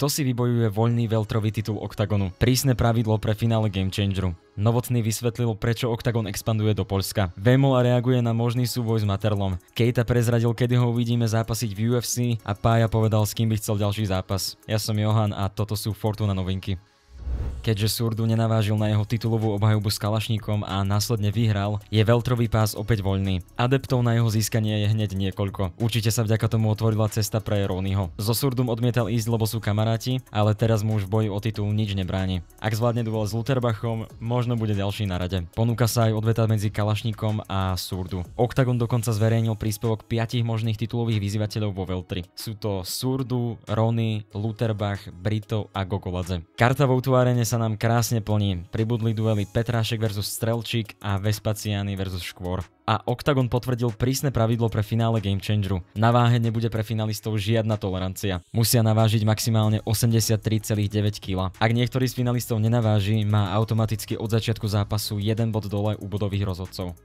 Kto si vybojuje voľný welterový titul Oktagonu? Prísne pravidlo pre finále Game Changeru. Novotný vysvetlil, prečo Oktagon expanduje do Poľska. Vémola reaguje na možný súboj s Materlom. Keita prezradil, kedy ho uvidíme zápasiť v UFC a Pája povedal, s kým by chcel ďalší zápas. Ja som Johan a toto sú Fortuna novinky. Keďže Surdu nenavážil na jeho titulovú obhajobu s Kalašníkom a následne vyhral, je welterový pás opäť voľný. Adeptov na jeho získanie je hneď niekoľko. Určite sa vďaka tomu otvorila cesta pre Ronnieho. So Surdum odmietal ísť, lebo sú kamaráti, ale teraz mu už v boji o titul nič nebráni. Ak zvládne duel s Lutherbachom, možno bude ďalší na rade. Ponúka sa aj odveta medzi Kalašníkom a Surdu. Oktagon dokonca zverejnil príspevok 5 možných titulových vyzývateľov vo weltri. Sú to Surdu, Ronnie, Lutherbach, Brito a Gogoladze. Karta vo Arene sa nám krásne plní. Pribudli duely Petrášek versus Strelčík a Vespaciani versus Škvor. A Oktagon potvrdil prísne pravidlo pre finále Game Changeru. Na váhe nebude pre finalistov žiadna tolerancia. Musia navážiť maximálne 83,9 kg. Ak niektorý z finalistov nenaváži, má automaticky od začiatku zápasu 1 bod dole u bodových rozhodcov.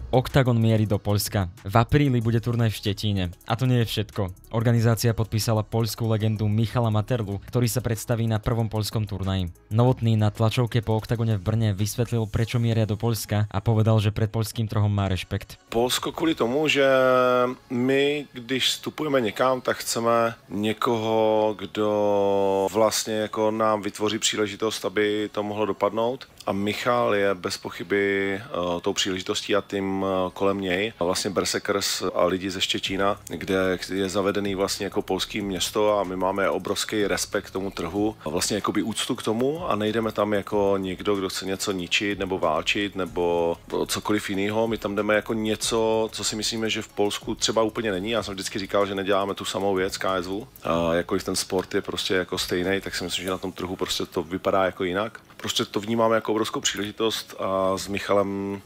Oktagon mierí do Poľska. V apríli bude turnaj v Štetíne. A to nie je všetko. Organizácia podpísala poľskú legendu Michala Materlu, ktorý sa predstaví na prvom poľskom turnaji. Novotný na tlačovke po Oktagone v Brne vysvetlil, prečo mieria do Poľska a povedal, že pred poľským trhom má rešpekt. Polsko kvůli tomu, že my, když vstupujeme někam, tak chceme někoho, kdo vlastně jako nám vytvoří příležitost, aby to mohlo dopadnout. A Michal je bez pochyby tou příležitostí a tím kolem něj. A vlastně Berserkers a lidi ze Štětína, kde je zavedený vlastně jako polský město a my máme obrovský respekt k tomu trhu a vlastně jakoby úctu k tomu a nejdeme tam jako někdo, kdo chce něco ničit nebo válčit nebo cokoliv jiného. My tam jdeme jako něco, co si myslíme, že v Polsku třeba úplně není. Já jsem vždycky říkal, že neděláme tu samou věc KSV. A jakkoliv ten sport je prostě jako stejný, tak si myslím, že na tom trhu prostě to vypadá jako jinak. Prostě to vnímáme jako obrovskou příležitost a s Michalem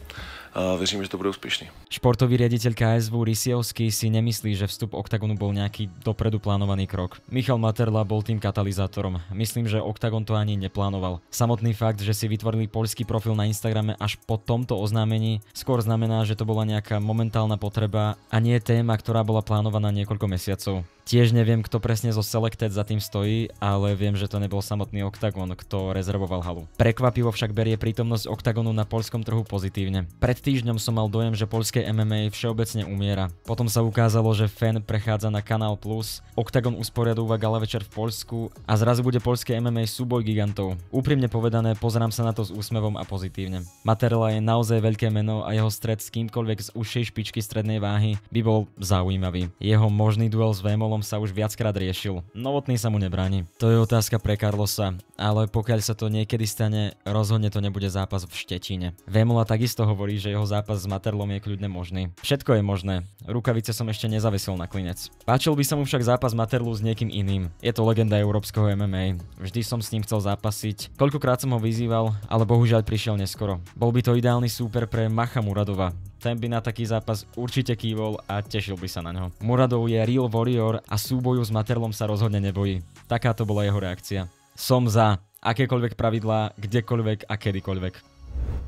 verím, že to bude úspešný. Športový riaditeľ KSV Rysiovský si nemyslí, že vstup Oktagonu bol nejaký dopredu plánovaný krok. Michal Materla bol tým katalizátorom. Myslím, že Oktagon to ani neplánoval. Samotný fakt, že si vytvorili poľský profil na Instagrame až po tomto oznámení, skôr znamená, že to bola nejaká momentálna potreba a nie téma, ktorá bola plánovaná niekoľko mesiacov. Tiež neviem, kto presne zo Selected za tým stojí, ale viem, že to nebol samotný Oktagon, kto rezervoval halu. Prekvapivo však berie prítomnosť Oktagonu na poľskom trhu pozitívne. Pred týždňom som mal dojem, že poľské MMA všeobecne umiera. Potom sa ukázalo, že Fan prechádza na Kanál Plus, Oktagon usporiadúva gala večer v Poľsku a zrazu bude poľské MMA súboj gigantov. Úprimne povedané, pozerám sa na to s úsmevom a pozitívne. Materla je naozaj veľké meno a jeho stret s kýmkoľvek z užšej špičky strednej váhy by bol zaujímavý. Jeho možný duel s Vémolom sa už viackrát riešil. Novotný sa mu nebráni. To je otázka pre Carlosa, ale pokiaľ sa to niekedy stane, rozhodne to nebude zápas v Štetíne. Vémola takisto hovorí, že jeho zápas s Materlom je kľudne možný. Všetko je možné. Rukavice som ešte nezavesil na klinec. Páčil by sa mu však zápas Materlu s niekým iným. Je to legenda európskeho MMA. Vždy som s ním chcel zápasiť. Koľkokrát som ho vyzýval, ale bohužiaľ prišiel neskoro. Bol by to ideálny súper pre Macha Muradova. Ten by na taký zápas určite kývol a tešil by sa na ňo. Muradov je real warrior a súboju s Materlom sa rozhodne nebojí. Takáto bola jeho reakcia. Som za akékoľvek pravidlá, kdekoľvek a kedykoľvek.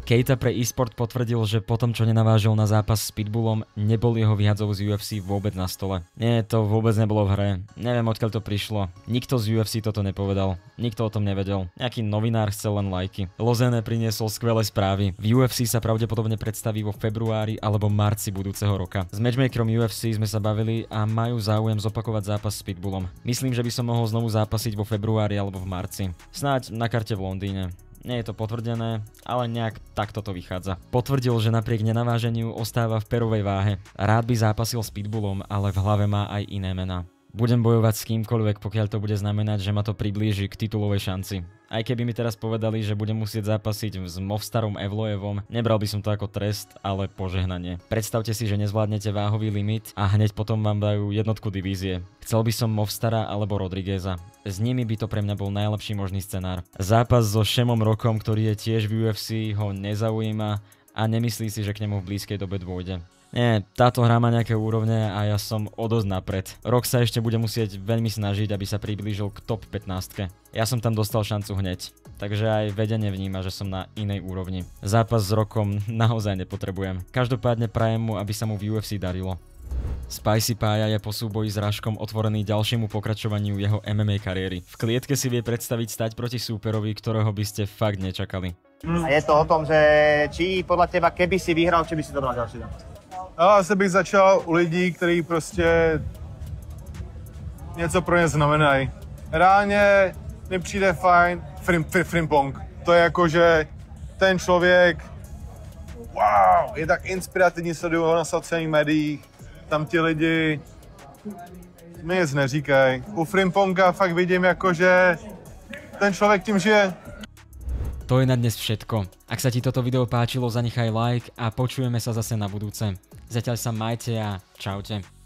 Keita pre e-sport potvrdil, že potom, čo nenavážil na zápas s Pitbullom, nebol jeho vyhadzov z UFC vôbec na stole. Nie, to vôbec nebolo v hre. Neviem, odkiaľ to prišlo. Nikto z UFC toto nepovedal. Nikto o tom nevedel. Nejaký novinár chcel len lajky. Lozene priniesol skvelé správy. V UFC sa pravdepodobne predstaví vo februári alebo marci budúceho roka. S matchmakerom UFC sme sa bavili a majú záujem zopakovať zápas s Pitbullom. Myslím, že by som mohol znovu zápasiť vo februári alebo v marci. Snáď na karte v Londýne. Nie je to potvrdené, ale nejak takto to vychádza. Potvrdil, že napriek nenaváženiu ostáva v perovej váhe. Rád by zápasil s Pitbullom, ale v hlave má aj iné mená. Budem bojovať s kýmkoľvek, pokiaľ to bude znamenať, že ma to priblíži k titulovej šanci. Aj keby mi teraz povedali, že budem musieť zápasiť s Movstarom Evloevom, nebral by som to ako trest, ale požehnanie. Predstavte si, že nezvládnete váhový limit a hneď potom vám dajú jednotku divízie. Chcel by som Movstara alebo Rodrigueza. S nimi by to pre mňa bol najlepší možný scenár. Zápas so Šemom Rockom, ktorý je tiež v UFC, ho nezaujíma a nemyslí si, že k nemu v blízkej dobe dôjde. Nie, táto hra má nejaké úrovne a ja som o dosť napred. Rok sa ešte bude musieť veľmi snažiť, aby sa priblížil k top 15. Ja som tam dostal šancu hneď, takže aj vedenie vníma, že som na inej úrovni. Zápas s Rokom naozaj nepotrebujem. Každopádne prajem mu, aby sa mu v UFC darilo. Spicy Pája je po súboji s Raškom otvorený ďalšiemu pokračovaniu jeho MMA kariéry. V klietke si vie predstaviť stať proti súperovi, ktorého by ste fakt nečakali. A je to o tom, že či podľa teba, keby si vyhral, či by si to bral ďalší den? Asi bych začal u lidí, kteří prostě něco pro ně znamenají. Reálně mi přijde fajn Frimpong. To je jako, že ten člověk, wow, je tak inspirativní, sleduju ho na sociálních médiích, tam ti lidi mi nic neříkají. U Frimponga fakt vidím jako, že ten člověk tím žije. To je na dnes všetko. Ak sa ti toto video páčilo, zanechaj like a počujeme sa zase na budúce. Zatiaľ sa majte a čaute.